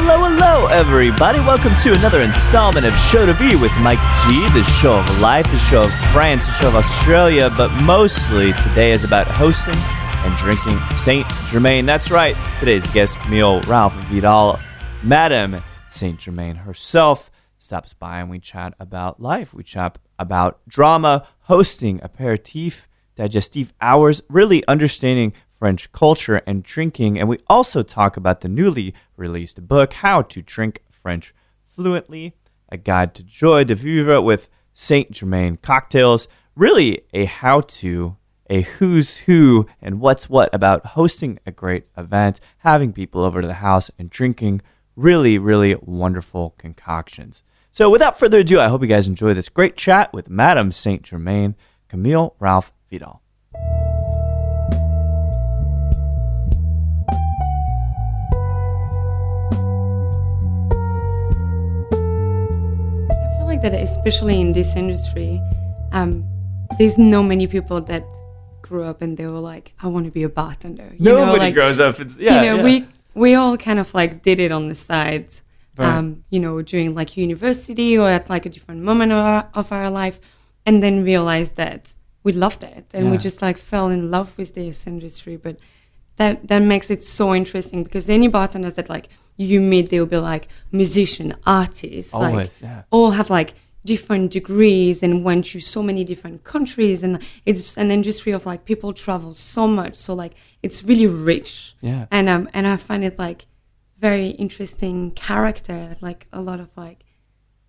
Hello, everybody. Welcome to another installment of Show to Be with Mike G, the show of life, the show of France, the show of Australia, but mostly today is about hosting and drinking St-Germain. That's right. Today's guest, Camille, Ralph, Vidal, Madame St-Germain herself, stops by and we chat about life. We chat about drama, hosting, aperitif, digestif hours, really understanding French culture and drinking, and we also talk about the newly released book, How to Drink French Fluently, a guide to joie de vivre with St-Germain cocktails, really a how-to, a who's who and what's what about hosting a great event, having people over to the house and drinking really, really wonderful concoctions. So without further ado, I hope you guys enjoy this great chat with Madame St-Germain, Camille, Ralph, Vidal. That especially in this industry, there's no many people that grew up and they were like, I want to be a bartender. Nobody grows up. We all kind of like did it on the side, right. During like university or at like a different moment of our life, and then realized that we loved it and we just like fell in love with this industry. But that makes it so interesting because any bartenders that like you meet, they'll be like musician, artists, always, all have like different degrees and went to so many different countries, and it's an industry of like people travel so much, so like it's really rich. And I find it like very interesting character, like a lot of like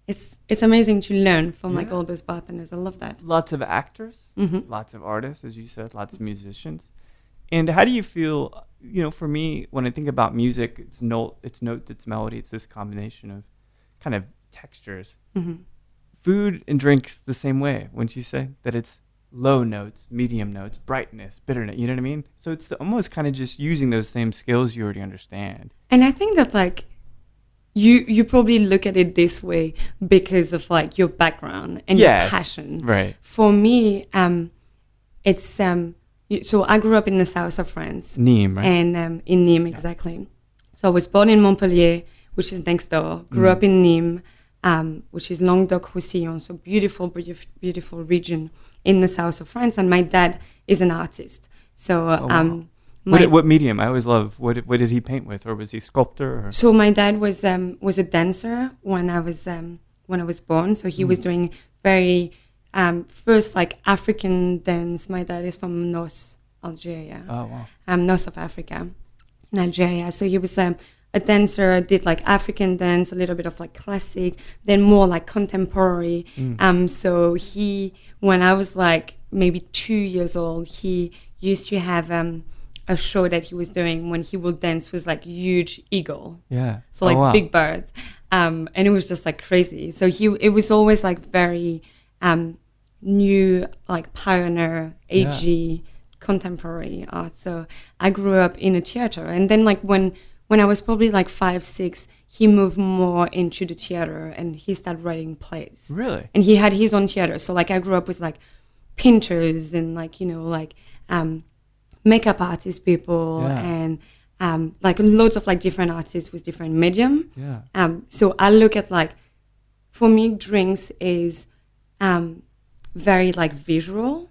it's amazing to learn from like all those bartenders. I love that. Lots of actors, lots of artists, as you said, lots of musicians. And how do you feel, for me, when I think about music, it's note, it's melody, it's this combination of kind of textures. Food and drinks the same way, wouldn't you say? That it's low notes, medium notes, brightness, bitterness, you know what I mean? So it's almost kind of just using those same skills you already understand. And I think that like, you probably look at it this way because of like your background and your passion. Right. For me, it's... So I grew up in the south of France. Nîmes, right? And in Nîmes, exactly. So I was born in Montpellier, which is next door. Grew up in Nîmes, which is Languedoc-Roussillon, so beautiful, beautiful region in the south of France. And my dad is an artist. So what medium? I always love. What did he paint with, or was he a sculptor? Or? So my dad was a dancer when I was born. So he was doing very first like African dance. My dad is from North Algeria. Oh wow. North of Africa, in Algeria. So he was a dancer, did like African dance, a little bit of like classic, then more like contemporary. So when I was like maybe 2 years old, he used to have a show that he was doing when he would dance with like huge eagle. Yeah. So like big birds. And it was just like crazy. So it was always like very new, like pioneer, edgy, contemporary art. So I grew up in a theater, and then like when I was probably like 5, 6, he moved more into the theater and he started writing plays. Really? And he had his own theater. So like I grew up with like painters and like makeup artist people and like loads of like different artists with different medium. So I look at like, for me, drinks is very like visual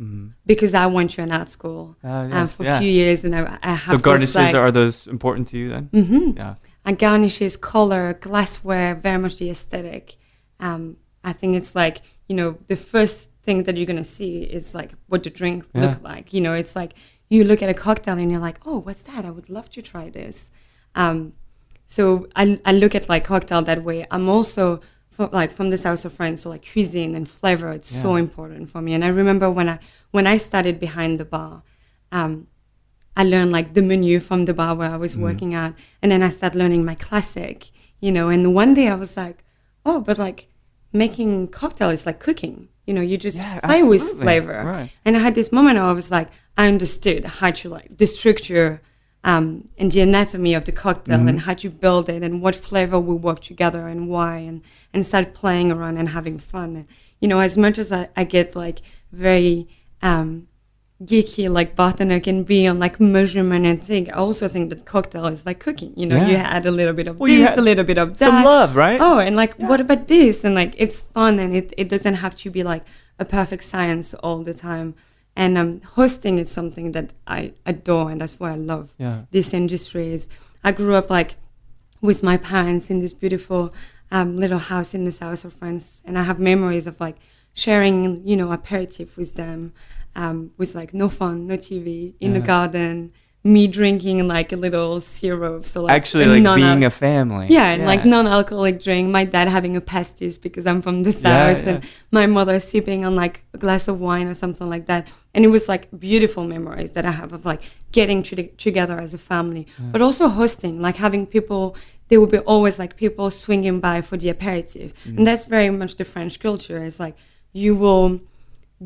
because I went to an art school for a few years, and I have. So garnishes, are those important to you then? Yeah. And garnishes, color, glassware, very much the aesthetic. I think it's like, the first thing that you're gonna see is like what the drinks look like. It's like you look at a cocktail and you're like, oh, what's that? I would love to try this. So I look at like cocktail that way. I'm also from the south of France, so like cuisine and flavor, it's so important for me. And I remember when I started behind the bar, I learned like the menu from the bar where I was working at, and then I started learning my classic, you know. And one day I was like, oh, but like making cocktail is like cooking. You know, you just play with flavor. Right. And I had this moment where I was like, I understood how to like the structure and the anatomy of the cocktail and how to build it and what flavor will work together and why, and start playing around and having fun. And, you know, as much as I get like very geeky like bartender can be on like measurement and thing, I also think that cocktail is like cooking. You know, you add a little bit of this, a little bit of that. Some love, right? Oh, and like, what about this? And like, it's fun, and it doesn't have to be like a perfect science all the time. And hosting is something that I adore, and that's why I love this industry. I grew up like with my parents in this beautiful little house in the south of France, and I have memories of like sharing, you know, aperitif with them, with like no phone, no TV, in the garden, me drinking like a little syrup. So like actually like being a family. And like non-alcoholic drink. My dad having a pastis because I'm from the south, and my mother sipping on like a glass of wine or something like that. And it was like beautiful memories that I have of like getting together as a family, but also hosting, like having people. There will be always like people swinging by for the aperitif, and that's very much the French culture. It's like you will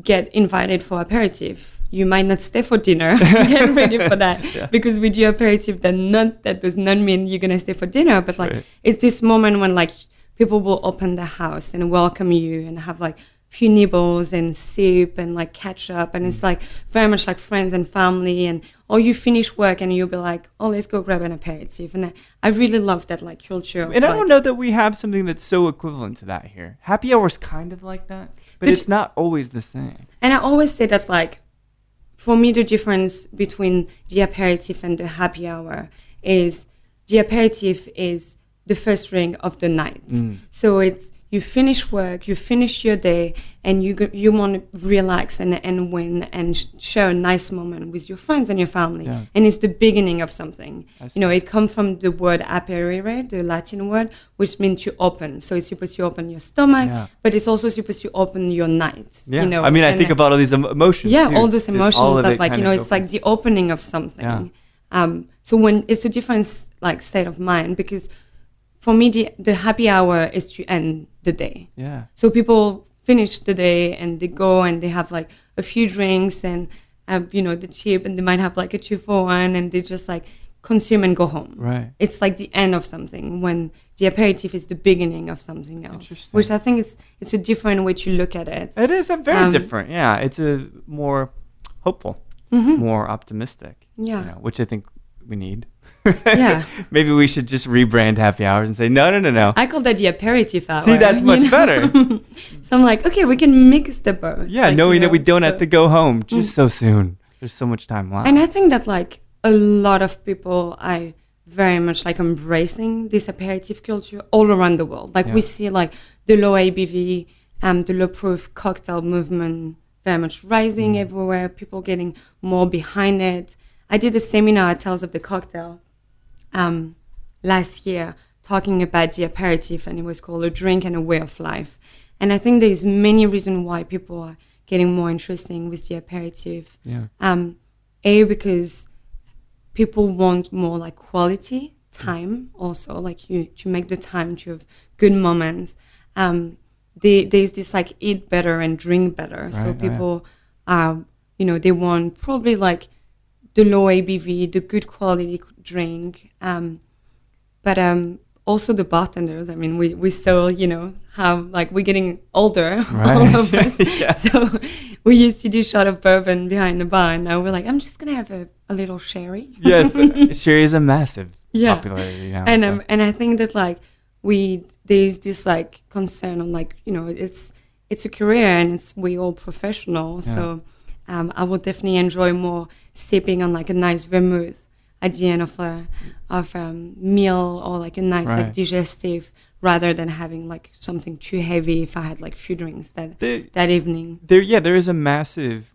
get invited for aperitif. You might not stay for dinner. Get ready for that. Because with your aperitif, that does not mean you're going to stay for dinner. But like, it's this moment when like people will open the house and welcome you and have like few nibbles and sip and like catch up. And it's like very much like friends and family. And or you finish work and you'll be like, oh, let's go grab an aperitif. And I really love that like culture. And I don't know that we have something that's so equivalent to that here. Happy hour's kind of like that, but it's not always the same. And I always say that like, for me, the difference between the aperitif and the happy hour is the aperitif is the first drink of the night. So it's you finish work, you finish your day, and you want to relax and win and share a nice moment with your friends and your family. Yeah. And it's the beginning of something. You know, it comes from the word aperire, the Latin word, which means to open. So it's supposed to open your stomach, but it's also supposed to open your night. Yeah. You know, I mean, I think about all these emotions. Yeah, too. all those emotions all of like, you know, it's like the opening of something. Yeah. So when it's a different like state of mind, because for me, the happy hour is to end the day. Yeah. So people finish the day and they go and they have like a few drinks and, you know, the chip, and they might have like a 2-for-1 and they just like consume and go home. Right. It's like the end of something when the aperitif is the beginning of something else. Which I think it's a different way to look at it. It is a very different. Yeah. It's a more hopeful, more optimistic. Yeah. You know, which I think we need. Yeah. Maybe we should just rebrand happy hours and say, no. I call that the aperitif hour. See, that's much better. So I'm like, okay, we can mix the both. Yeah, like, knowing that we don't have to go home just so soon. There's so much time left. And I think that like a lot of people are very much like embracing this aperitif culture all around the world. Like we see like the low ABV, the low proof cocktail movement very much rising everywhere, people getting more behind it. I did a seminar at Tales of the Cocktail last year talking about the aperitif, and it was called A Drink and a Way of Life. And I think there's many reasons why people are getting more interesting with the aperitif. Yeah. Because people want more like quality time also, like you to make the time to have good moments. There's this like eat better and drink better. Right, so people you know, they want probably like the low ABV, the good quality drink, but also the bartenders. I mean, we still, you know, have like we're getting older, all of us. So we used to do shot of bourbon behind the bar, and now we're like, I'm just gonna have a little sherry. Yes, sherry is a massive popularity now. And and I think that like there's this like concern on like, you know, it's a career and we all professional, so. I would definitely enjoy more sipping on like a nice vermouth at the end of a meal, or like a nice like digestive, rather than having like something too heavy if I had like few drinks that evening. There is a massive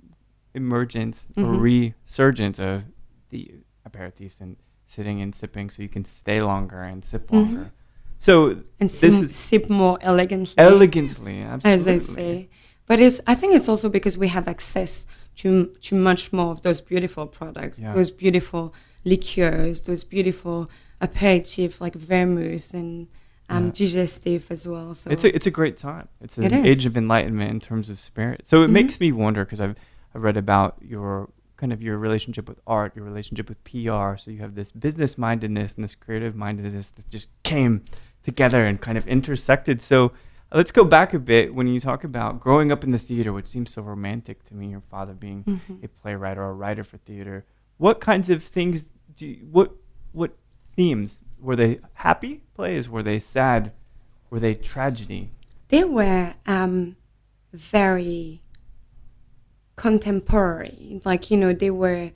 emergence or resurgence of the aperitifs and sitting and sipping so you can stay longer and sip longer. So and sip more elegantly. Elegantly, absolutely. As they say. But I think it's also because we have access to much more of those beautiful products, those beautiful liqueurs, those beautiful aperitifs like vermouth and digestive as well. So it's a great time. It's an It is. age of enlightenment in terms of spirit. So it makes me wonder, because I've read about your relationship with art, your relationship with PR. So you have this business mindedness and this creative mindedness that just came together and kind of intersected. So let's go back a bit. When you talk about growing up in the theater, which seems so romantic to me, your father being a playwright or a writer for theater, what kinds of things what themes were they? Happy plays? Were they sad? Were they tragedy? they were very contemporary. Like, they were,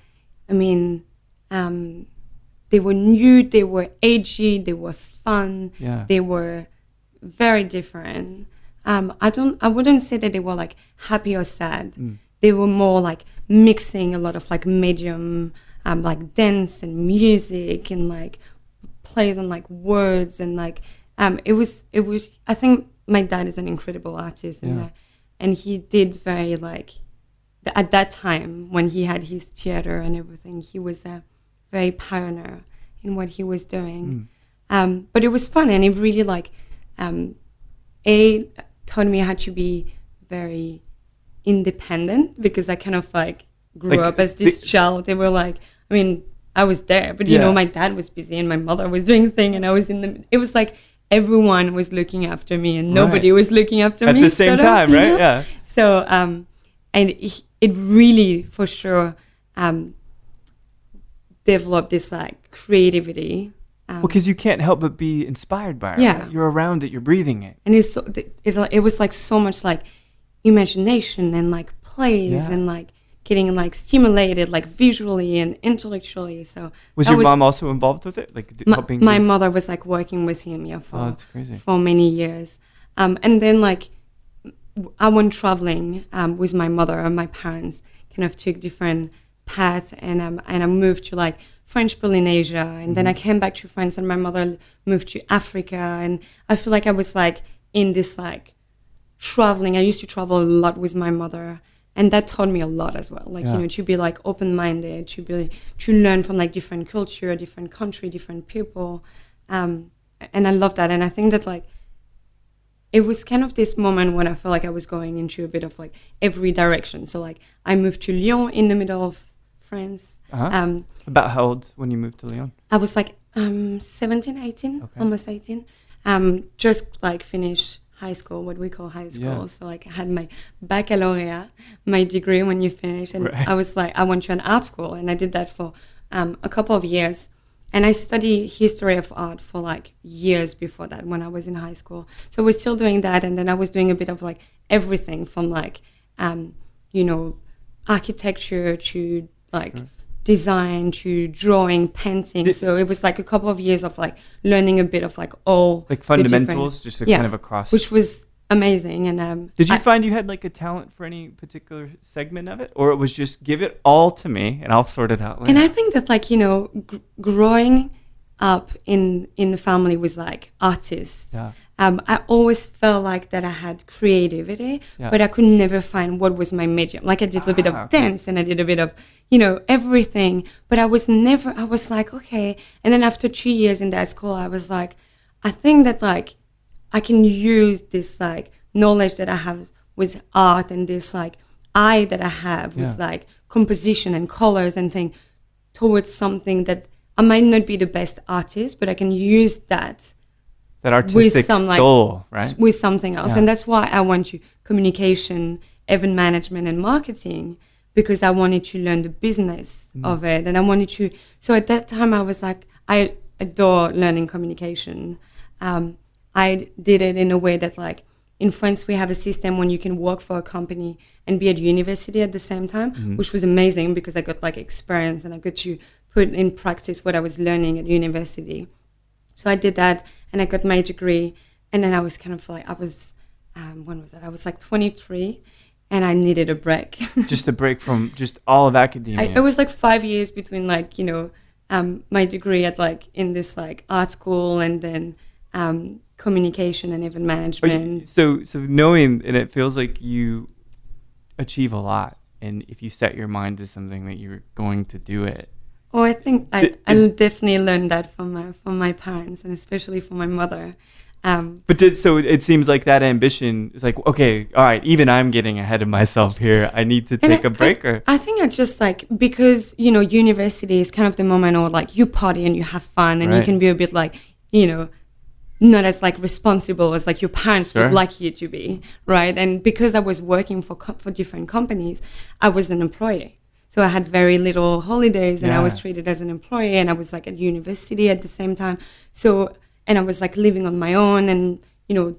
I mean, they were new, they were edgy, they were fun, they were very different. I wouldn't say that they were like happy or sad. They were more like mixing a lot of like medium, like dance and music and like plays on like words and like, it was, I think my dad is an incredible artist and he did very like, at that time when he had his theater and everything, he was a very pioneer in what he was doing. But it was fun, and it really like taught me how to be very independent, because I kind of like grew up as this child. They were like, I mean, I was there, but you know, my dad was busy and my mother was doing thing, and I was it was like everyone was looking after me and nobody was looking after me at the same time, right? Know? Yeah. So and it really for sure developed this like creativity. Well, because you can't help but be inspired by it. Yeah. Right? You're around it. You're breathing it. And it was like so much like imagination and like plays and like getting like stimulated like visually and intellectually. So was your mom also involved with it? Like helping? My mother was like working with him that's crazy. For many years. And then like I went traveling with my mother, and my parents kind of took different paths, and I moved to like French Polynesia, and then I came back to France, and my mother moved to Africa, and I feel like I was like in this like traveling. I used to travel a lot with my mother, and that taught me a lot as well. Like to be like open-minded, to learn from like different culture, different country, different people, and I love that. And I think that like it was kind of this moment when I felt like I was going into a bit of like every direction. So like I moved to Lyon in the middle of France. About how old when you moved to Lyon? I was like 17, 18, almost 18. Just like finished high school, what we call high school. So like I had my baccalaureate, my degree when you finish. And I was like, I went to an art school, and I did that for a couple of years. And I studied history of art for like years before that when I was in high school. So we're still doing that. And then I was doing a bit of like everything from like, architecture to like design to drawing, painting. So it was like a couple of years of like learning a bit of like all like fundamentals, just kind of across. Which was amazing. And did you find you had like a talent for any particular segment of it, or it was just give it all to me and I'll sort it out later? And I think that like growing up in the family with like artists, I always felt like that I had creativity, but I could never find what was my medium. Like I did a bit of dance, and I did a bit of everything, but I was like, okay. And then after 2 years in that school, I was like, I think that like I can use this like knowledge that I have with art and this like eye that I have with like composition and colors and thing towards something that I might not be the best artist, but I can use that artistic with some, like, soul, right? With something else. And that's why I went to communication, event management and marketing, because I wanted to learn the business of it. And I wanted to, so at that time I was like, I adore learning communication. I did it in a way that like in France we have a system when you can work for a company and be at university at the same time, which was amazing because I got like experience and I got to put in practice what I was learning at university. So I did that and I got my degree, and then I was kind of like, when was that? I was like 23 and I needed a break. Just a break from just all of academia. It was like 5 years between like, my degree at like in this like art school and then communication and event management. So knowing, and it feels like you achieve a lot, and if you set your mind to something that you're going to do it. Oh, I think I definitely learned that from my parents, and especially from my mother. So it seems like that ambition is like, okay, all right, even I'm getting ahead of myself here. I need to take a break. I think I just like, because, you know, university is kind of the moment or like you party and you have fun and you can be a bit like, you know, not as like responsible as like your parents would like you to be, right? And because I was working for different companies, I was an employee. So I had very little holidays and I was treated as an employee, and I was like at university at the same time. So, and I was like living on my own and, you know,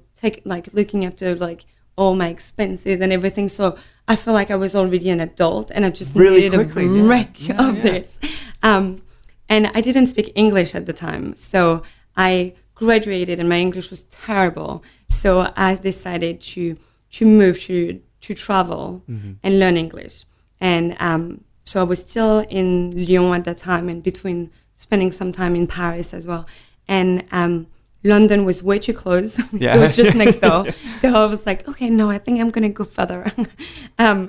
looking after like all my expenses and everything. So I felt like I was already an adult and I just needed a break of this. And I didn't speak English at the time. So I graduated and my English was terrible. So I decided to move to travel and learn English. And so I was still in Lyon at that time, and between spending some time in Paris as well. And London was way too close. It was just next door. So I was like, okay, no, I think I'm going to go further.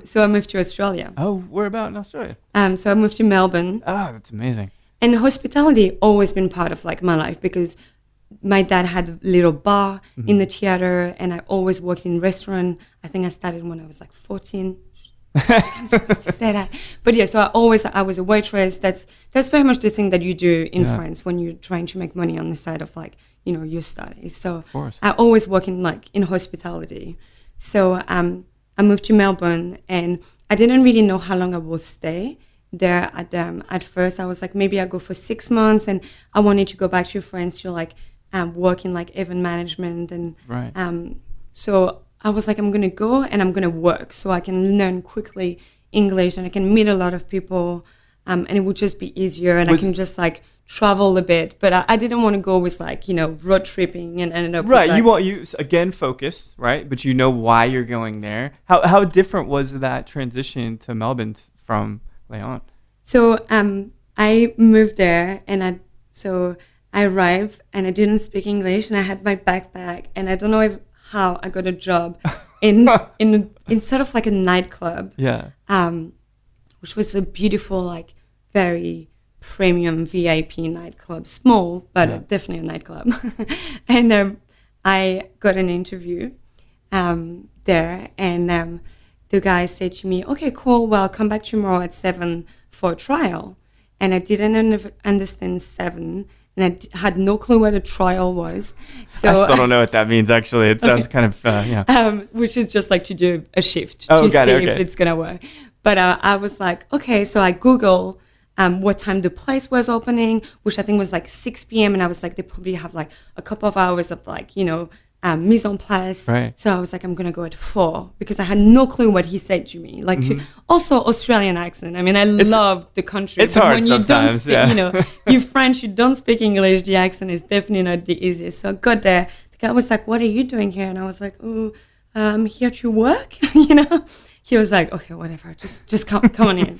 So I moved to Australia. Oh, where about in Australia? So I moved to Melbourne. Oh, that's amazing. And hospitality always been part of like my life, because my dad had a little bar in the theater, and I always worked in restaurant. I think I started when I was like 14. I'm supposed to say that, but yeah. So I was a waitress. That's very much the thing that you do in France when you're trying to make money on the side of like, you know, your studies. So I always work in hospitality. So I moved to Melbourne, and I didn't really know how long I would stay there. At first, I was like, maybe I'll go for 6 months, and I wanted to go back to France to like work in like event management, and so I was like, I'm going to go and I'm going to work so I can learn quickly English and I can meet a lot of people, and it would just be easier, and I can just like travel a bit. But I didn't want to go with like, you know, road tripping and ended up with, like, you again focus, right? But you know why you're going there. How different was that transition to Melbourne from Lyon? So I moved there, and I arrived and I didn't speak English, and I had my backpack, and I don't know how I got a job in sort of like a nightclub, which was a beautiful, like very premium VIP nightclub, small but definitely a nightclub. And I got an interview there, and the guy said to me, "Okay, cool. Well, come back tomorrow at 7 for a trial." And I didn't understand 7. And I had no clue what a trial was. So I still don't know what that means, actually. It sounds kind of, which is just like to do a shift to see if it's going to work. But I was like, okay, so I Google what time the place was opening, which I think was like 6 p.m. And I was like, they probably have like a couple of hours of like, you know, mise en place. Right. So I was like, I'm going to go at 4, because I had no clue what he said to me. Like, also Australian accent. I mean, I love the country. It's hard when you sometimes, don't speak, you know, you're French, you don't speak English, the accent is definitely not the easiest. So I got there. The guy was like, "What are you doing here?" And I was like, "Oh, I'm here to work," you know. He was like, "Okay, whatever, just come on in."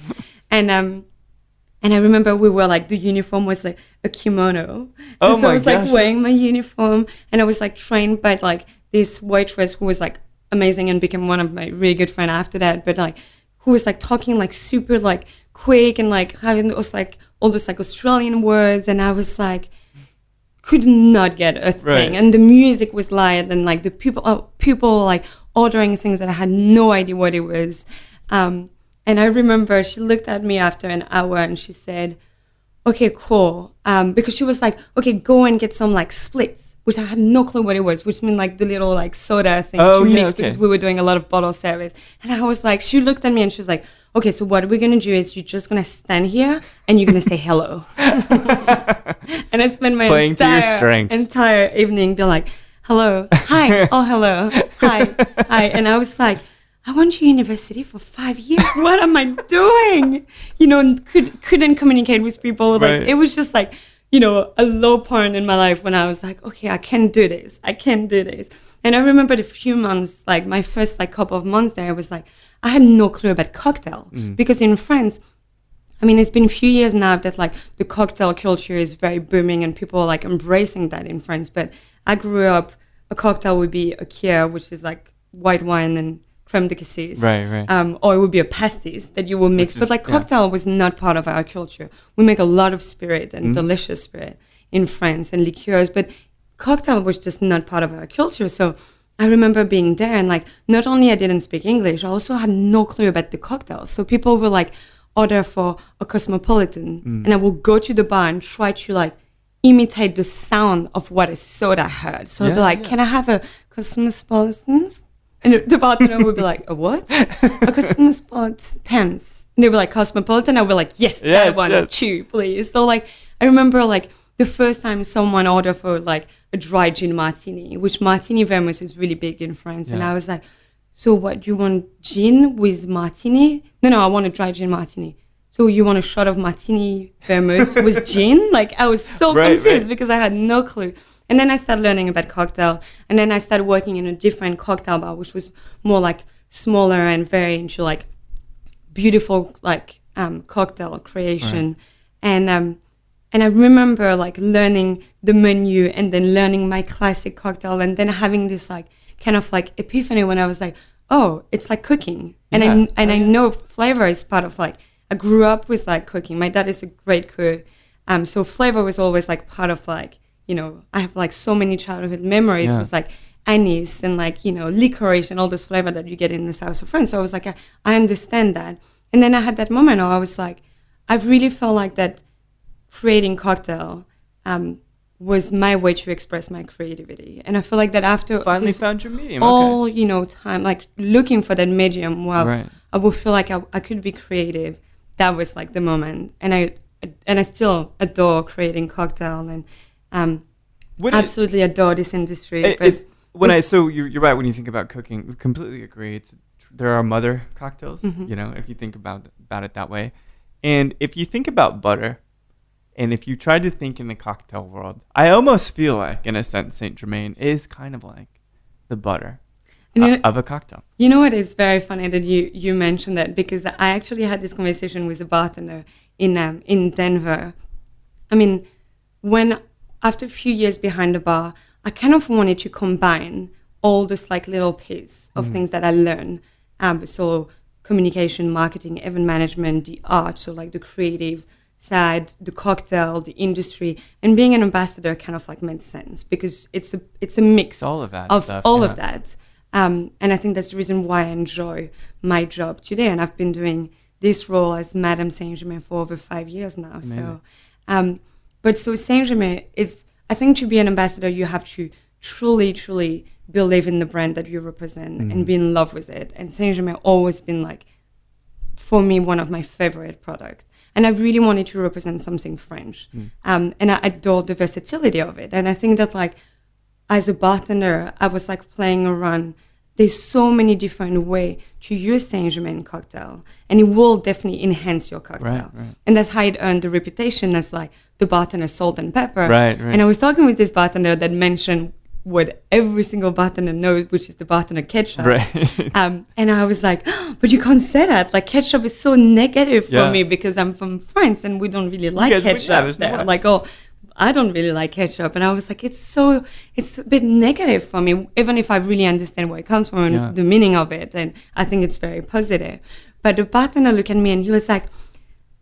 And I remember we were like, the uniform was like a kimono. Oh, and so I was like wearing my uniform, and I was like trained by like this waitress who was like amazing and became one of my really good friends after that. But like, who was like talking like super like quick and like having those like all those like Australian words. And I was like, could not get a thing. Right. And the music was loud, and like the people like ordering things that I had no idea what it was. And I remember she looked at me after an hour and she said, "Okay, cool." Because she was like, "Okay, go and get some like splits," which I had no clue what it was, which meant like the little like soda thing to mix, because we were doing a lot of bottle service. And I was like, she looked at me and she was like, "Okay, so what we're going to do is you're just going to stand here and you're going to say hello." And I spent my entire evening being like, "Hello, hi, oh, hello, hi." And I was like, I went to university for 5 years. What am I doing? You know, couldn't communicate with people. Like, it was just like, you know, a low point in my life when I was like, okay, I can do this. And I remember the few months, like my first like couple of months there, I was like, I had no clue about cocktail. Because in France, I mean, it's been a few years now that like the cocktail culture is very booming and people are like embracing that in France. But I grew up, a cocktail would be a kir, which is like white wine and creme de cassis. Right. Or it would be a pastis that you will mix. But like cocktail was not part of our culture. We make a lot of spirit and delicious spirit in France and liqueurs. But cocktail was just not part of our culture. So I remember being there and like, not only I didn't speak English, I also had no clue about the cocktails. So people will like order for a cosmopolitan and I will go to the bar and try to like imitate the sound of what a soda heard. So I'd be like, can I have a cosmopolitan? And the bartender would be like, a what? A cosmopolitan. And they were like, cosmopolitan. I would be like, yes, that one, two, please. So like, I remember like the first time someone ordered for like a dry gin martini, which martini vermouth is really big in France. Yeah. And I was like, so what, you want gin with martini? No, I want a dry gin martini. So you want a shot of martini vermouth with gin? Like I was so confused because I had no clue. And then I started learning about cocktail. And then I started working in a different cocktail bar, which was more like smaller and very into like beautiful like cocktail creation. Right. And I remember like learning the menu and then learning my classic cocktail and then having this like kind of like epiphany when I was like, oh, it's like cooking. And I know flavor is part of like, I grew up with like cooking. My dad is a great cook. So flavor was always like part of like, you know, I have like so many childhood memories with like anise and like, you know, licorice and all this flavor that you get in the south of France. So I was like, I understand that. And then I had that moment where I was like, I really felt like that creating cocktail was my way to express my creativity. And I feel like that after finally found your medium. All, you know, time, like looking for that medium where I would feel like I could be creative. That was like the moment. And I still adore creating cocktail and absolutely adore this industry. So you're right when you think about cooking. Completely agree. There are mother cocktails, you know, if you think about it that way. And if you think about butter, and if you try to think in the cocktail world, I almost feel like, in a sense, St-Germain is kind of like the butter of a cocktail. You know what is very funny that you mentioned that, because I actually had this conversation with a bartender in Denver. I mean, after a few years behind the bar, I kind of wanted to combine all this like little piece of things that I learned. So communication, marketing, event management, the art, so like the creative side, the cocktail, the industry, and being an ambassador kind of like made sense because it's a mix it's all of that of stuff, all of that. And I think that's the reason why I enjoy my job today. And I've been doing this role as Madame St-Germain for over 5 years now. Amazing. So St-Germain is, I think to be an ambassador, you have to truly, truly believe in the brand that you represent and be in love with it. And St-Germain always been like, for me, one of my favorite products. And I really wanted to represent something French. And I adored the versatility of it. And I think that like, as a bartender, I was like playing around. There's so many different ways to use St-Germain cocktail. And it will definitely enhance your cocktail. Right. And that's how it earned the reputation as like the bartender salt and pepper. Right. And I was talking with this bartender that mentioned what every single bartender knows, which is the bartender ketchup. Right. And I was like, but you can't say that. Like ketchup is so negative for me because I'm from France and we don't really like ketchup there. Like, I don't really like ketchup. And I was like, it's a bit negative for me, even if I really understand where it comes from and the meaning of it. And I think it's very positive. But the bartender looked at me and he was like,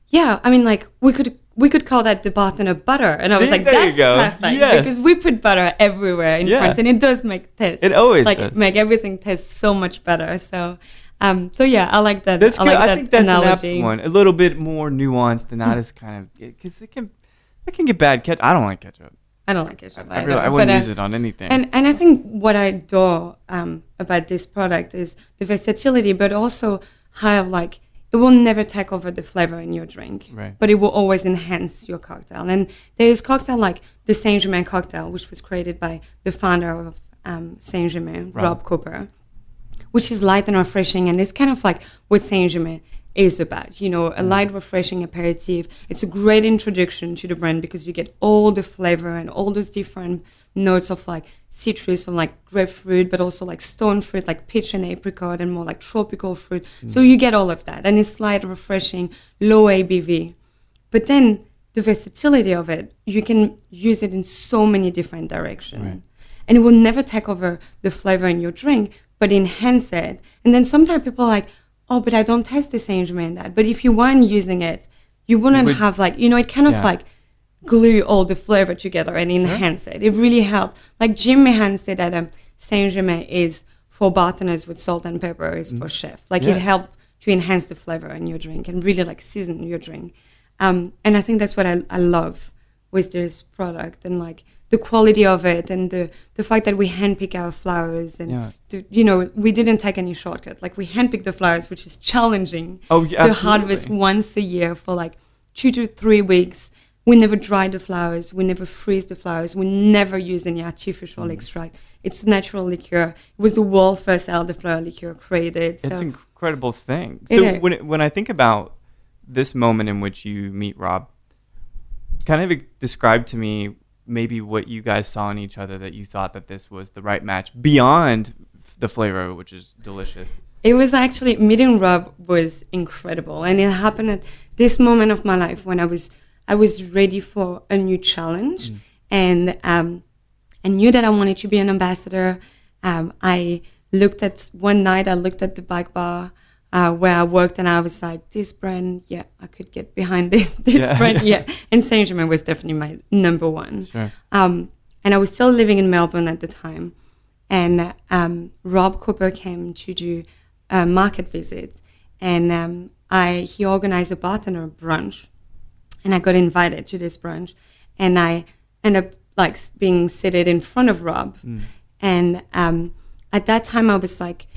yeah, I mean, like we could call that the bartender butter. And I was like, that's perfect. Because we put butter everywhere in France and it does make taste. It always does. Make everything taste so much better. So I like that. That's good. I think that's analogy. An apt one. A little bit more nuanced and not as kind of, because it can get bad ketchup. I don't like ketchup. I don't like ketchup. I wouldn't use it on anything. And I think what I adore about this product is the versatility, but also how like it will never take over the flavor in your drink, but it will always enhance your cocktail. And there is cocktail like the St-Germain cocktail, which was created by the founder of St-Germain, Rob Cooper, which is light and refreshing. And it's kind of like what St-Germain is about, you know, a light, refreshing aperitif. It's a great introduction to the brand because you get all the flavor and all those different notes of like citrus from like grapefruit, but also like stone fruit, like peach and apricot, and more like tropical fruit. So you get all of that. And it's light, refreshing, low ABV. But then the versatility of it, you can use it in so many different directions. Right. And it will never take over the flavor in your drink, but enhance it. And then sometimes people are like, oh, but I don't taste the St-Germain that. But if you weren't using it, you wouldn't have like, you know, it kind of like glue all the flavor together and enhance it. It really helped. Like Jim Meehan said that St-Germain is for bartenders with salt and pepper, is for chef. Like it helped to enhance the flavor in your drink and really like season your drink. And I think that's what I love with this product, and like the quality of it, and the fact that we handpick our flowers, and we didn't take any shortcut. Like we handpick the flowers, which is challenging. Oh, yeah, to harvest once a year for like 2 to 3 weeks. We never dry the flowers. We never freeze the flowers. We never use any artificial extract. It's natural liqueur. It was the world's first elderflower liqueur created. So. It's an incredible thing. So when I think about this moment in which you meet Rob, kind of describe to me maybe what you guys saw in each other that you thought that this was the right match beyond the flavor, which is delicious. It was actually, meeting Rob was incredible. And it happened at this moment of my life when I was ready for a new challenge, and knew that I wanted to be an ambassador. I looked at the bike bar where I worked, and I was like, this brand, I could get behind this brand, And St-Germain was definitely my number one. Sure. And I was still living in Melbourne at the time, and Rob Cooper came to do market visits, and he organized a bartender brunch. And I got invited to this brunch, and I ended up like being seated in front of Rob. And at that time, I was like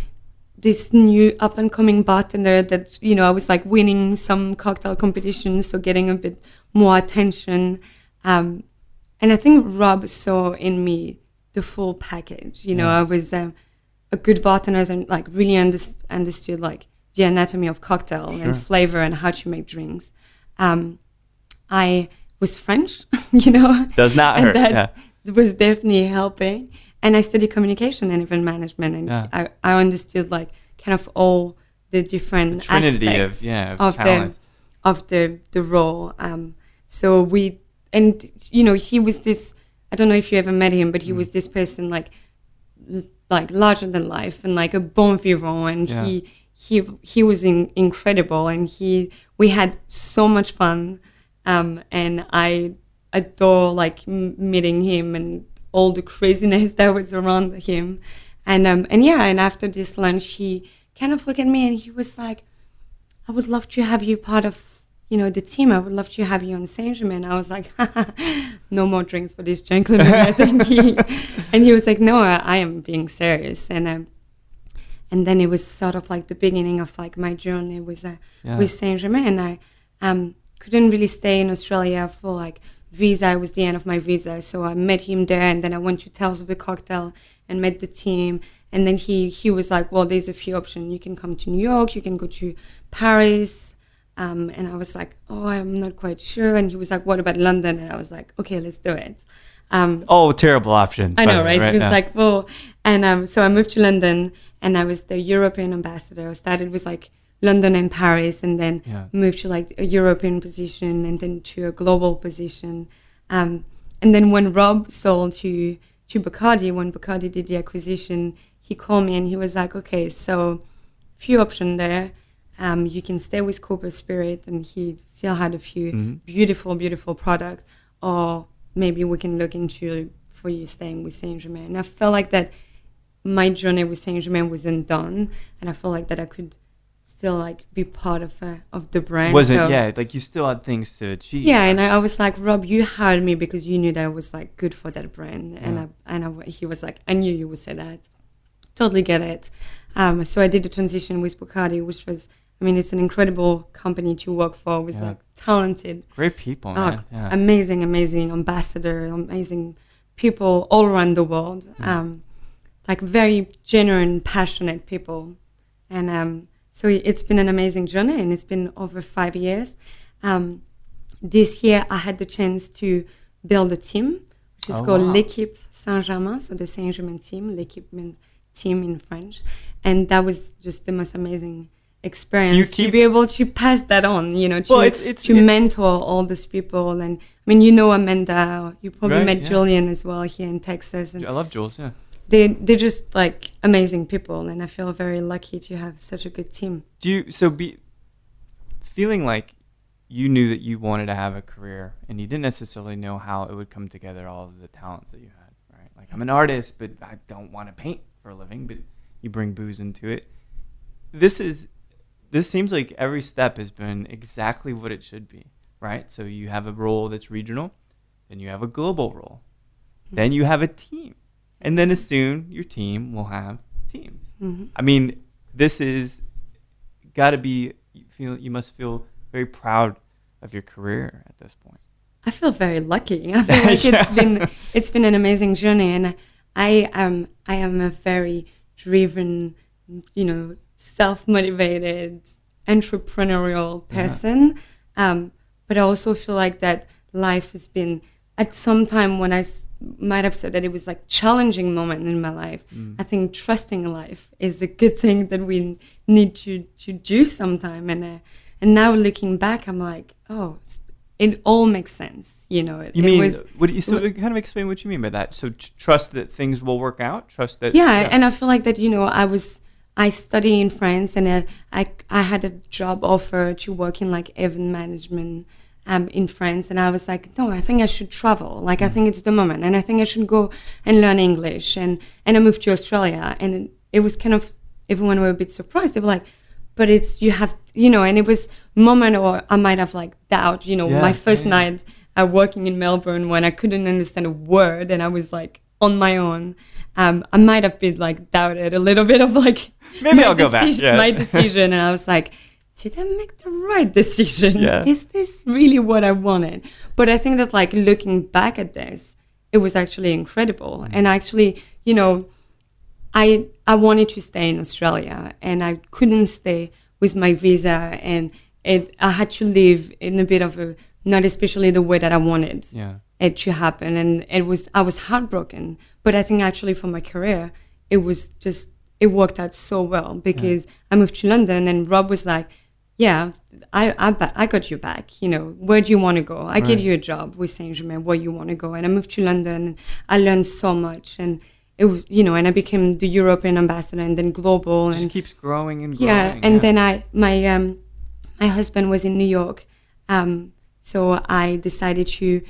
this new up and coming bartender that, I was like winning some cocktail competitions, so getting a bit more attention. And I think Rob saw in me the full package. I was a good bartender and like really understood like the anatomy of cocktail and flavor and how to make drinks. I was French, Does not hurt. And that was definitely helping. And I studied communication and event management, and I understood like kind of all the different aspects of the role. So he was this. I don't know if you ever met him, but he was this person like larger than life and like a bon vivant, and he was incredible, and we had so much fun. And I adore like meeting him and all the craziness that was around him. And after this lunch, he kind of looked at me and he was like, I would love to have you part of, the team. I would love to have you on St-Germain. I was like, no more drinks for this gentleman. I think and he was like, no, I am being serious. And then it was sort of like the beginning of like my journey with St-Germain. I couldn't really stay in Australia for like visa. It was the end of my visa, so I met him there, and then I went to Tales of the Cocktail and met the team. And then he was like, well, there's a few options. You can come to New York, you can go to Paris. And I was like, oh, I'm not quite sure. And he was like, what about London? And I was like, okay, let's do it. Terrible options. I know, right? He was like, whoa. And so I moved to London, and I was the European ambassador. I started with like London and Paris, and then moved to like a European position, and then to a global position. And then when Rob sold to Bacardi, when Bacardi did the acquisition, he called me and he was like, okay, so few options there. You can stay with Cooper Spirit, and he still had a few beautiful, beautiful products, or maybe we can look into for you staying with St-Germain. And I felt like that my journey with St-Germain wasn't done, and I felt like that I could still like be part of the brand. Like you still had things to achieve. Yeah, and I was like, Rob, you hired me because you knew that I was like good for that brand, he was like, I knew you would say that. Totally get it. So I did the transition with Bacardi, which was, it's an incredible company to work for with like talented, great people, man. Amazing ambassador, amazing people all around the world. Like very genuine, passionate people, and so it's been an amazing journey, and it's been over 5 years. This year, I had the chance to build a team, which is called L'équipe St-Germain, so the St-Germain team. L'équipe means team in French. And that was just the most amazing experience to be able to pass that on, to mentor all these people. And Amanda, you probably met Julian as well here in Texas. And I love Jules, yeah. They're just like amazing people, and I feel very lucky to have such a good team. Feeling like you knew that you wanted to have a career, and you didn't necessarily know how it would come together, all of the talents that you had, right? Like, I'm an artist, but I don't want to paint for a living, but you bring booze into it. This seems like every step has been exactly what it should be, right? So you have a role that's regional, then you have a global role, then you have a team, and then soon your team will have teams. Mm-hmm. I mean, this is got to be, you must feel very proud of your career at this point. I feel very lucky. I feel like it's been an amazing journey, and I am a very driven, self-motivated, entrepreneurial person. But I also feel like that life has been, at some time when I might have said that it was like challenging moment in my life, I think trusting life is a good thing that we need to do sometime. And now looking back, I'm like, oh, it all makes sense. Kind of explain what you mean by that. So trust that things will work out. Trust that. Yeah. And I feel like that, I study in France, and I had a job offer to work in like event management in France, and I was like, no, I think I should travel. Like, I think it's the moment, and I think I should go and learn English. And I moved to Australia, and it was kind of, everyone were a bit surprised. They were like, but and it was moment, or I might have like doubt, my first night working in Melbourne when I couldn't understand a word and I was like on my own. I might have been like doubted a little bit of like, maybe I'll go back. Yeah. My decision. And I was like, did I make the right decision? Yeah. Is this really what I wanted? But I think that like looking back at this, it was actually incredible. And actually, I wanted to stay in Australia, and I couldn't stay with my visa, and I had to live in a bit of a, not especially the way that I wanted it to happen. And I was heartbroken. But I think actually for my career, it worked out so well, because I moved to London, and Rob was like, yeah, I got you back. Where do you want to go? I get you a job with St-Germain, where you want to go. And I moved to London, and I learned so much. And it was, and I became the European ambassador, and then global. It just keeps growing and growing. Yeah, and then my husband was in New York. So I decided 2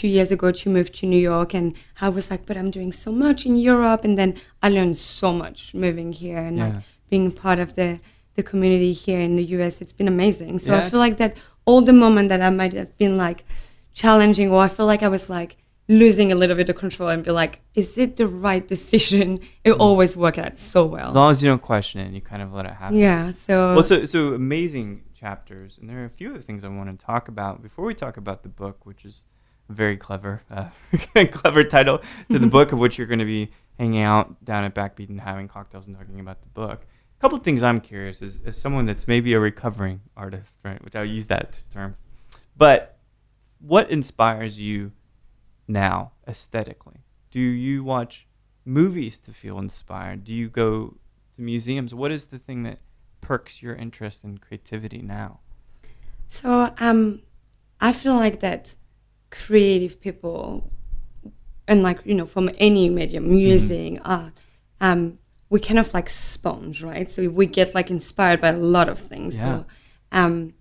years ago to move to New York, and I was like, but I'm doing so much in Europe. And then I learned so much moving here, and like being part of the community here in the US. It's been amazing. So I feel like that all the moment that I might have been like challenging, or I feel like I was like losing a little bit of control and be like, is it the right decision? It always worked out so well. As long as you don't question it, you kind of let it happen. Yeah. So amazing chapters. And there are a few other things I want to talk about before we talk about the book, which is a very clever title to the book, of which you're going to be hanging out down at Backbeat and having cocktails and talking about the book. A couple of things I'm curious, as someone that's maybe a recovering artist, right, which I'll use that term, but what inspires you now aesthetically? Do you watch movies to feel inspired? Do you go to museums? What is the thing that perks your interest in creativity now? So I feel like that creative people, and like, from any medium, music, art, we kind of like sponge, right? So we get like inspired by a lot of things. Yeah. So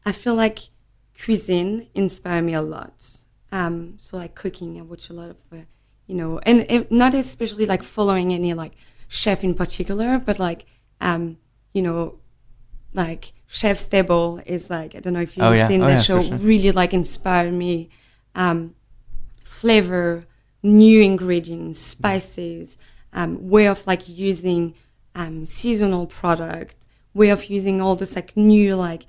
I feel like cuisine inspired me a lot. So like cooking, I watch a lot of, and not especially like following any like chef in particular, but like, like Chef's Table is like, I don't know if you've seen that show, sure. Really like inspired me. Flavor, new ingredients, spices, way of like using seasonal product, way of using all this like new like,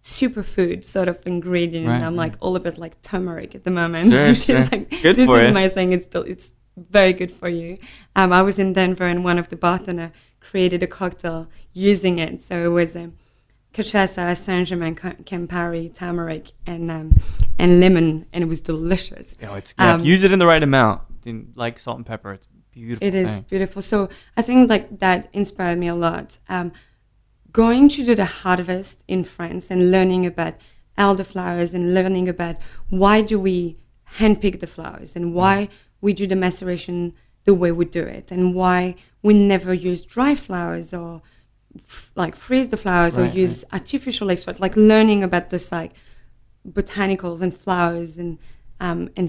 superfood sort of ingredient. Right, I'm like all about like turmeric at the moment. Sure. Like, good this for is you. my thing. It's very good for you. I was in Denver, and one of the bartender created a cocktail using it. So it was cachaça, St-Germain, Campari, turmeric, and lemon, and it was delicious. Use it in the right amount. Like salt and pepper, it's beautiful. It is beautiful. So I think like that inspired me a lot. Going to do the harvest in France and learning about elderflowers and learning about why do we handpick the flowers and why we do the maceration the way we do it, and why we never use dry flowers or like freeze the flowers or use artificial extract, like learning about this like botanicals and flowers and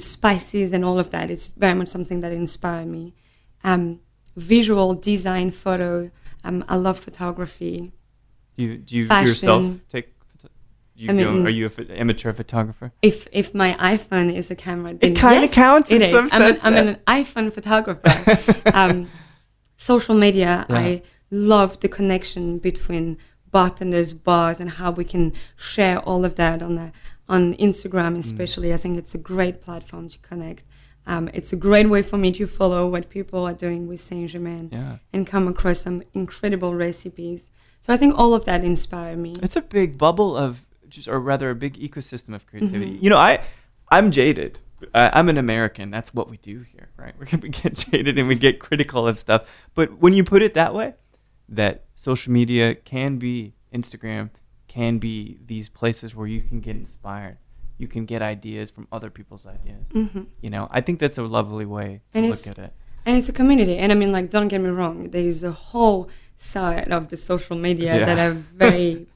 spices and all of that. It's very much something that inspired me. Visual design, photo. I love photography. Do you fashion. yourself take? Are you an amateur photographer? If my iPhone is a camera, then it kind of counts in some sense. I'm an iPhone photographer. Social media, I love the connection between bartenders, bars, and how we can share all of that on Instagram especially. I think it's a great platform to connect. It's a great way for me to follow what people are doing with St-Germain and come across some incredible recipes. So I think all of that inspired me. It's a big bubble of, or rather a big ecosystem of creativity. I'm jaded. I'm an American. That's what we do here, right? We get jaded and we get critical of stuff. But when you put it that way, that social media can be, Instagram can be these places where you can get inspired. You can get ideas from other people's ideas. I think that's a lovely way to look at it. And it's a community. And I mean, like, don't get me wrong. There's a whole side of the social media that I very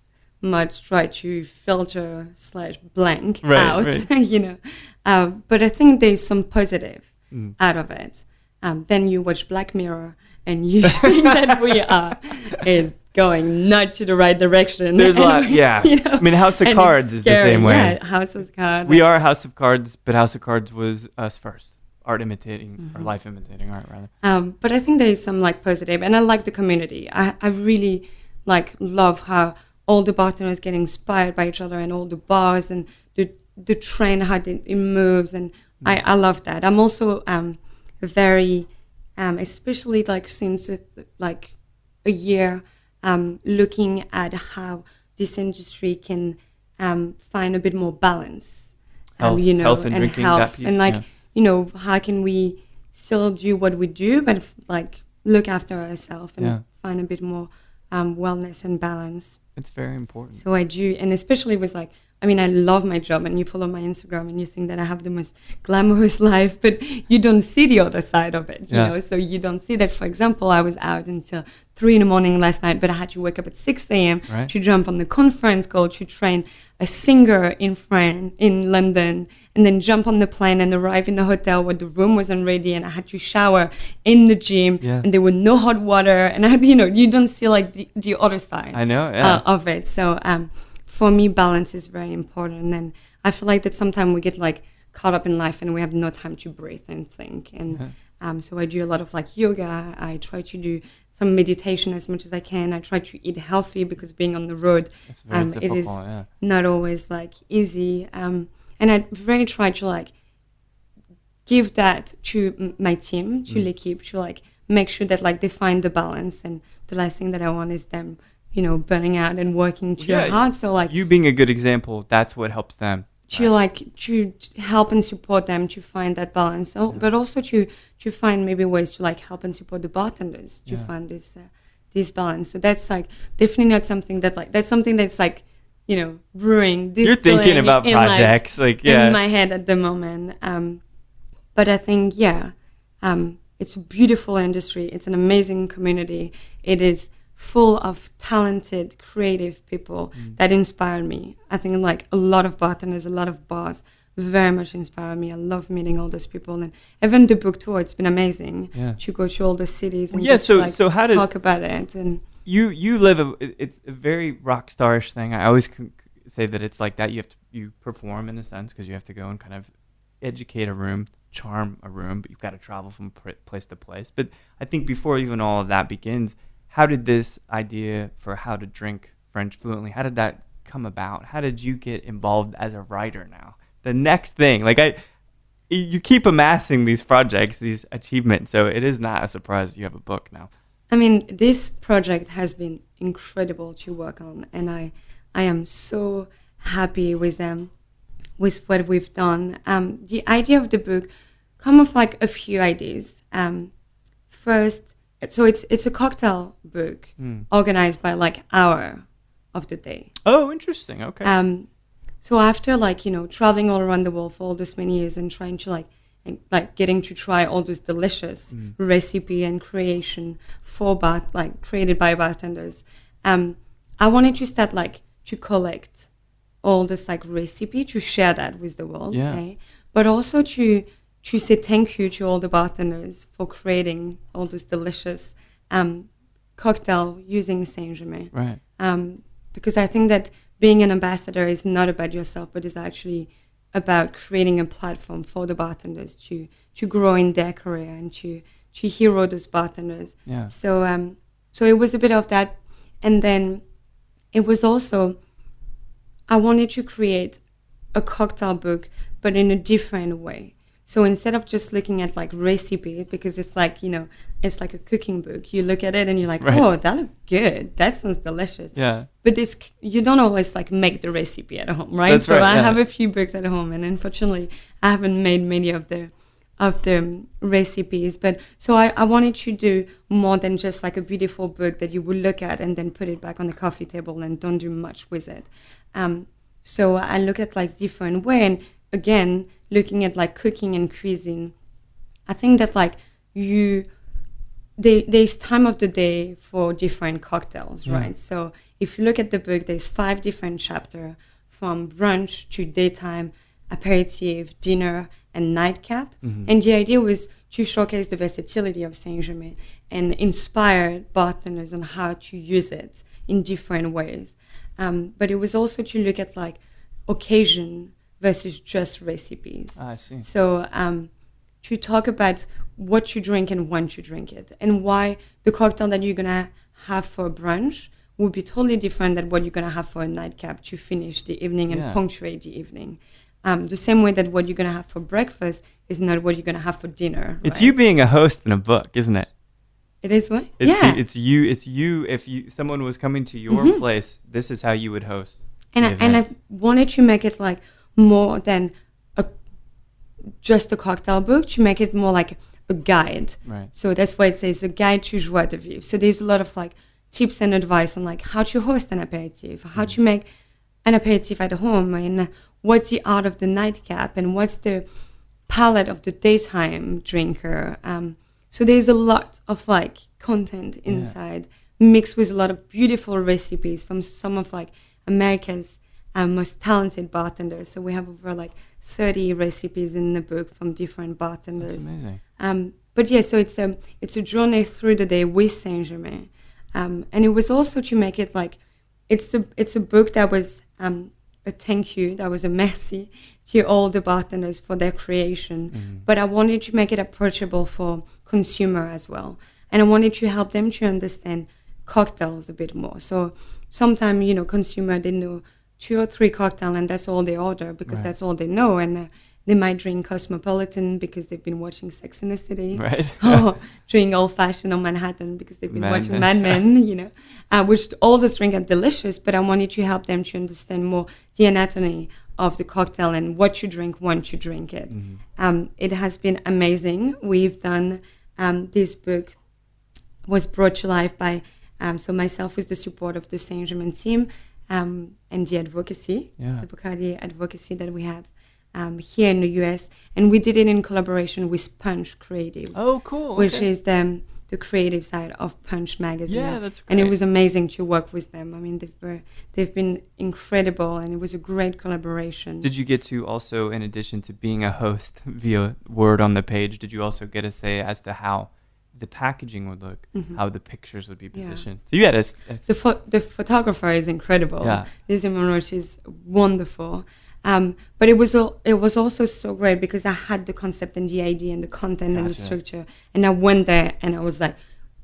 much try to filter / blank out, but I think there's some positive out of it. Then you watch Black Mirror and you think that we are going not to the right direction. There's a lot, I mean, House of Cards is the same way. Yeah, House of Cards. We are House of Cards, but House of Cards was us first. Art imitating, or life imitating art, rather. But I think there is some like positive, and I like the community. I really love how all the bartenders get inspired by each other, and all the bars and the trend, how it moves, and I love that. I'm also very, especially since a year, looking at how this industry can find a bit more balance, health and drinking, health, that piece, and how can we still do what we do, but look after ourselves and find a bit more wellness and balance. It's very important. So I do, and especially with I love my job, and you follow my Instagram and you think that I have the most glamorous life, but you don't see the other side of it, you know? So you don't see that, for example, I was out until 3 a.m. last night, but I had to wake up at 6 a.m. to jump on the conference call to train a singer in London, and then jump on the plane and arrive in the hotel where the room wasn't ready, and I had to shower in the gym, and there were no hot water, and I had, you don't see the other side of it. So, for me, balance is very important, and I feel like that sometimes we get caught up in life and we have no time to breathe and think. And so I do a lot of yoga. I try to do some meditation as much as I can. I try to eat healthy because being on the road, it is not always easy. And I very try to give that to my team, to l'équipe, to make sure that they find the balance. And the last thing that I want is them burning out and working too hard. So you being a good example, that's what helps them. To help and support them to find that balance, but also to find maybe ways to help and support the bartenders to find this balance. So that's definitely not something that's something that's brewing. You're thinking about projects in my head at the moment. But I think it's a beautiful industry. It's an amazing community. It is full of talented, creative people that inspire me. I think a lot of bartenders, a lot of bars very much inspire me. I love meeting all those people, and even the book tour, it's been amazing to go to all the cities and so how talk about it. And you live it's a very rock starish thing. I always say that it's like that. You perform in a sense because you have to go and kind of educate a room, charm a room, but you've got to travel from place to place. But I think before even all of that begins, how did this idea for how to drink French fluently, how did that come about? How did you get involved as a writer now? The next thing, you keep amassing these projects, these achievements, so it is not a surprise you have a book now. I mean, this project has been incredible to work on, and I am so happy with what we've done. The idea of the book come of a few ideas. First, so it's a cocktail book organized by hour of the day. Oh, interesting. Okay. So after traveling all around the world for all those many years and trying to getting to try all those delicious recipe and creation for created by bartenders, I wanted to start like to collect all this like recipe to share that with the world, but also to say thank you to all the bartenders for creating all those delicious cocktail using St-Germain. Right. Because I think that being an ambassador is not about yourself, but is actually about creating a platform for the bartenders to grow in their career and to hero those bartenders. Yeah. So it was a bit of that, and then it was also I wanted to create a cocktail book, but in a different way. So instead of just looking at like recipe, because it's like, it's like a cooking book. You look at it and you're like, oh, that looks good. That sounds delicious. Yeah. But you don't always like make the recipe at home, right? That's so right, I have a few books at home, and unfortunately I haven't made many of the recipes. But so I wanted to do more than just like a beautiful book that you would look at and then put it back on the coffee table and don't do much with it. So I look at like different way, and again, looking at like cooking and cuisine, I think that like there's time of the day for different cocktails, right? So if you look at the book, there's 5 different chapters, from brunch to daytime, aperitif, dinner, and nightcap. And the idea was to showcase the versatility of St-Germain and inspire bartenders on how to use it in different ways. But it was also to look at like occasion versus just recipes. I see. So to talk about what you drink and when you drink it, and why the cocktail that you're gonna have for brunch will be totally different than what you're gonna have for a nightcap to finish the evening and punctuate the evening. The same way that what you're gonna have for breakfast is not what you're gonna have for dinner. It's you being a host in a book, isn't it? It is what? It's you. If someone was coming to your place, this is how you would host. And I wanted to make it like more than just a cocktail book, to make it more like a guide. Right. So that's why it says a guide to joie de vivre. So there's a lot of like tips and advice on like how to host an aperitif, how to make an aperitif at home, and what's the art of the nightcap, and what's the palate of the daytime drinker. So there's a lot of like content inside, mixed with a lot of beautiful recipes from some of like America's most talented bartenders. So we have over like 30 recipes in the book from different bartenders. That's amazing. But yeah, so it's a journey through the day with St-Germain, and it was also to make it like it's a book that was a thank you, that was a merci to all the bartenders for their creation. But I wanted to make it approachable for consumer as well, and I wanted to help them to understand cocktails a bit more. So sometimes consumer, they know 2 or 3 cocktails and that's all they order because that's all they know, and they might drink Cosmopolitan because they've been watching Sex and the City, right? Or drink Old Fashioned on Manhattan because they've been watching Mad Men, which all those drinks are delicious, but I wanted to help them to understand more the anatomy of the cocktail and what you drink when you drink it. It has been amazing. We've done this book was brought to life by so myself with the support of the St-Germain team, and the advocacy, the Bacardi advocacy that we have here in the US, and we did it in collaboration with Punch Creative. Oh, cool! Which is the creative side of Punch magazine. Yeah, that's great. And it was amazing to work with them. I mean, they've been incredible, and it was a great collaboration. Did you get to also, in addition to being a host via word on the page, did you also get a say as to how the packaging would look, how the pictures would be positioned? So you had the photographer is incredible. Yeah. Lizzie Monroe, she's wonderful. But it was also so great because I had the concept and the idea and the content and the structure, and I went there and I was like,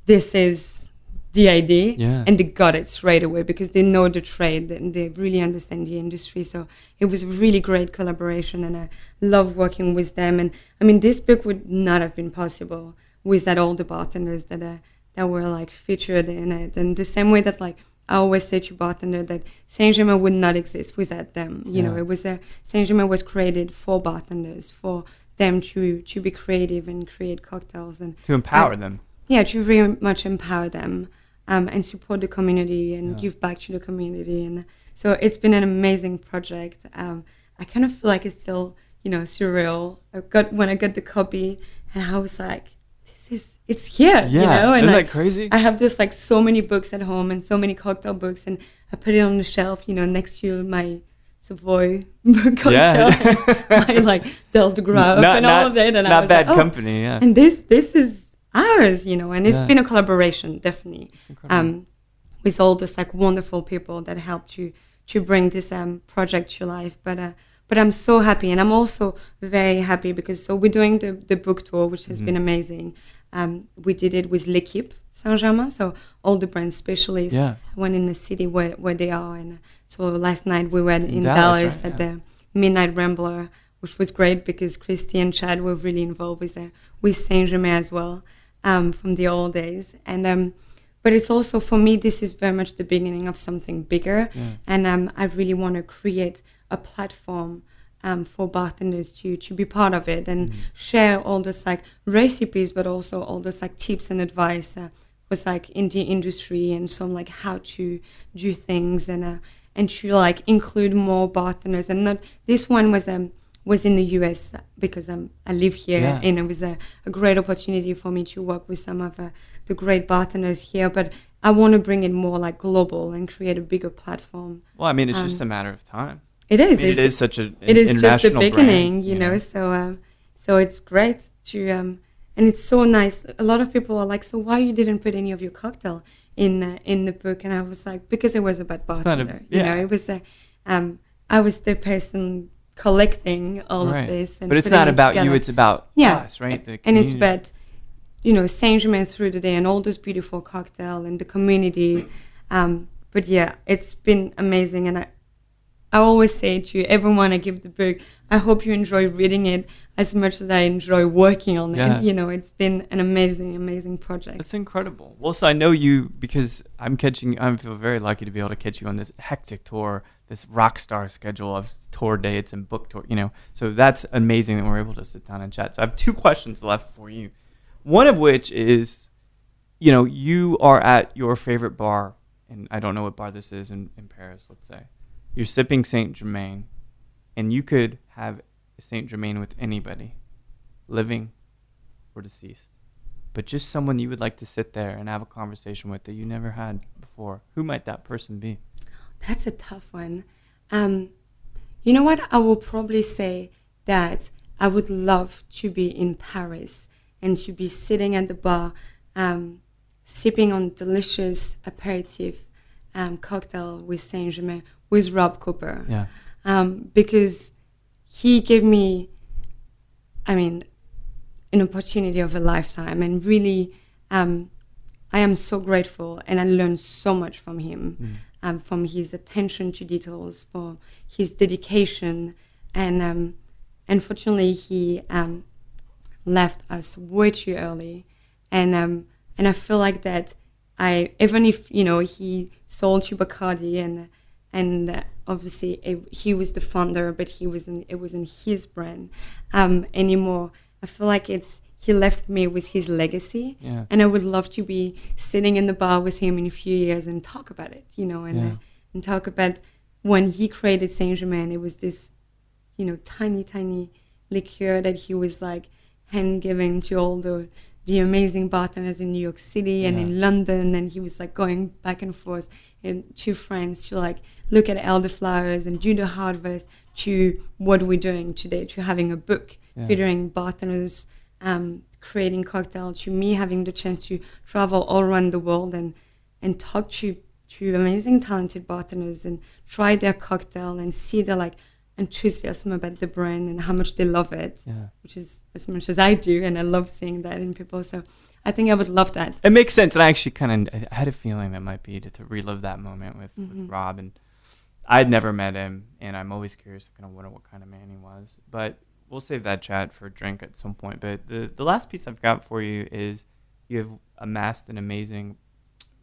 this is the idea, and they got it straight away because they know the trade and they really understand the industry. So it was a really great collaboration, and I love working with them. And I mean, this book would not have been possible without all the bartenders that were like featured in it. And the same way that like I always say to bartender that St-Germain would not exist without them. It was St-Germain was created for bartenders, for them to be creative and create cocktails and to empower them. Yeah, to very much empower them and support the community and give back to the community. And so it's been an amazing project. I kind of feel like it's still surreal. When I got the copy, and I was like, this it's here, Yeah, you know? And isn't like, that crazy? I have just like so many books at home and so many cocktail books, and I put it on the shelf, you know, next to my Savoy cocktail, and my like Delta Graph and all of that. And I not was bad like, company, yeah. and this is ours, you know, and it's Yeah. been a collaboration, definitely, It's incredible. with all those like wonderful people that helped to bring this project to life. But I'm so happy, and I'm also very happy because so we're doing the book tour, which has been amazing. We did it with L'Equipe St-Germain, so all the brand specialists went in the city where they are. And so last night we were in Dallas right? at the Midnight Rambler, which was great because Christy and Chad were really involved with St-Germain as well, from the old days. And but it's also, for me, this is very much the beginning of something bigger. And I really want to create a platform for bartenders to be part of it and share all those like recipes, but also all those like tips and advice was like in the industry, and some like how to do things, and to like include more bartenders. And not this one was in the US because I live here, and it was a great opportunity for me to work with some of the great bartenders here. But I want to bring it more like global and create a bigger platform. Well, I mean, it's just a matter of time. It is. I mean, it is such an it is international just the beginning, brand, you know. So it's great to and it's so nice. A lot of people are like, so why you didn't put any of your cocktail in the book? And I was like, because it was about bartender. You know, it was I was the person collecting all of this, and but it's not about you. It's about us, right? And it's about, you know, St-Germain through the day and all those beautiful cocktail and the community. But yeah, it's been amazing, and I always say to everyone I give the book, I hope you enjoy reading it as much as I enjoy working on it. You know, it's been an amazing, amazing project. That's incredible. Well, so I know you because I feel very lucky to be able to catch you on this hectic tour, this rock star schedule of tour dates and book tour, you know. So that's amazing that we're able to sit down and chat. So I have 2 questions left for you. One of which is, you know, you are at your favorite bar, and I don't know what bar this is in Paris, let's say. You're sipping St-Germain, and you could have St-Germain with anybody, living or deceased, but just someone you would like to sit there and have a conversation with that you never had before. Who might that person be? That's a tough one. You know what? I will probably say that I would love to be in Paris and to be sitting at the bar, sipping on delicious aperitif cocktail with St-Germain, with Rob Cooper. Because he gave me, I mean, an opportunity of a lifetime, and really I am so grateful, and I learned so much from him, from his attention to details, for his dedication, and unfortunately he left us way too early, and I feel like that even if, you know, he sold to Bacardi, and obviously he was the founder, but it wasn't his brand anymore. I feel like he left me with his legacy, and I would love to be sitting in the bar with him in a few years and talk about it, you know, and talk about when he created St-Germain. It was this, you know, tiny liqueur that he was like hand giving to all the amazing bartenders in New York City and in London, and he was like going back and forth to France to like look at elderflowers and do the harvest, to what we're doing today, to having a book featuring bartenders creating cocktails, to me having the chance to travel all around the world and talk to amazing talented bartenders and try their cocktail and see their like enthusiasm about the brand and how much they love it, which is as much as I do, and I love seeing that in people. So I think I would love that. It makes sense, and I actually kind of had a feeling that might be to relive that moment with Rob, and I'd never met him, and I'm always curious kind of what kind of man he was. But we'll save that chat for a drink at some point. But the last piece I've got for you is you have amassed an amazing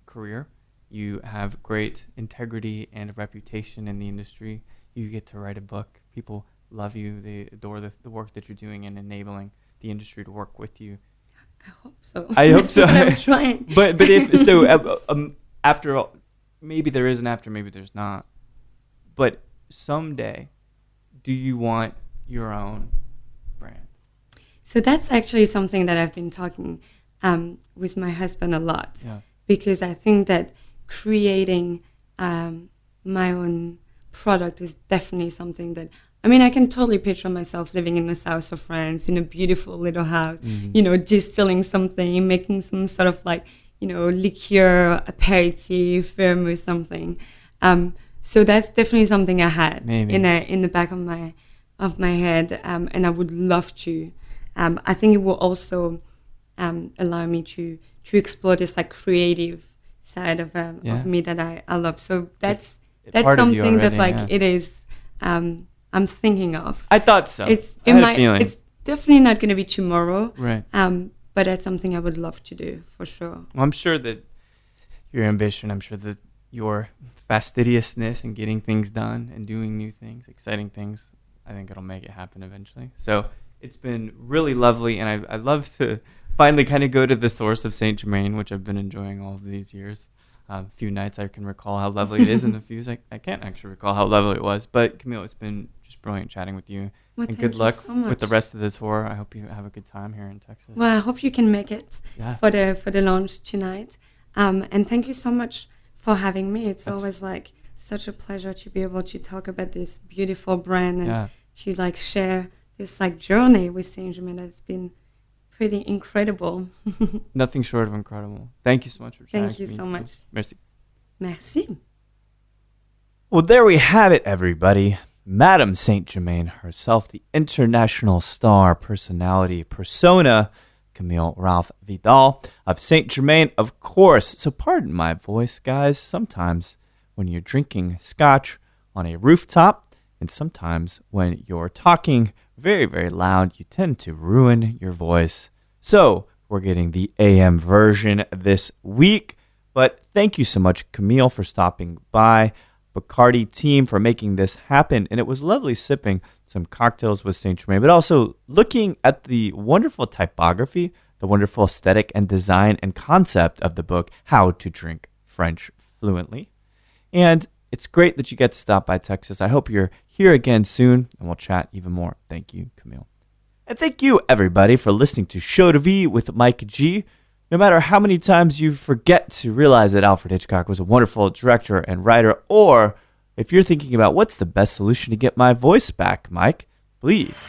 career. You have great integrity and a reputation in the industry. You get to write a book. People love you. They adore the work that you're doing and enabling the industry to work with you. I hope so. I hope so. I'm trying. But if so, after all, maybe there is an after, maybe there's not. But someday, do you want your own brand? So that's actually something that I've been talking with my husband a lot. Yeah. Because I think that creating my own product is definitely something that, I mean, I can totally picture myself living in the south of France in a beautiful little house, distilling something, making some sort of like, liqueur, aperitif, vermouth, something. So that's definitely something I had in the back of my head, and I would love to. I think it will also allow me to explore this like creative side of me that I love. So that's something that like it is. I'm thinking of. I thought so. It's definitely not going to be tomorrow. Right. But that's something I would love to do for sure. Well, I'm sure that your ambition, I'm sure that your fastidiousness and getting things done and doing new things, exciting things, I think it'll make it happen eventually. So it's been really lovely, and I love to finally kind of go to the source of St-Germain, which I've been enjoying all of these years. A few nights I can recall how lovely it is, and a few I can't actually recall how lovely it was. But Camille, it's been just brilliant chatting with you. Well, and good luck so with the rest of the tour. I hope you have a good time here in Texas. Well, I hope you can make it for the launch tonight. And thank you so much for having me. It's always like such a pleasure to be able to talk about this beautiful brand and to like share this like journey with St-Germain. That's been pretty incredible. Nothing short of incredible. Thank you so much for chatting. Thank you so much. Merci. Merci. Well, there we have it, everybody. Madame St-Germain herself, the international star personality persona, Camille Ralph Vidal of St-Germain, of course. So pardon my voice, guys. Sometimes when you're drinking scotch on a rooftop, and sometimes when you're talking very, very loud, you tend to ruin your voice. So we're getting the AM version this week. But thank you so much, Camille, for stopping by. Bacardi team for making this happen. And it was lovely sipping some cocktails with St-Germain, but also looking at the wonderful typography, the wonderful aesthetic and design and concept of the book, How to Drink French Fluently. And it's great that you get to stop by Texas. I hope you're here again soon, and we'll chat even more. Thank you, Camille. And thank you, everybody, for listening to Show to V with Mike G. No matter how many times you forget to realize that Alfred Hitchcock was a wonderful director and writer, or if you're thinking about what's the best solution to get my voice back, Mike, please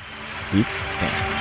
keep dancing.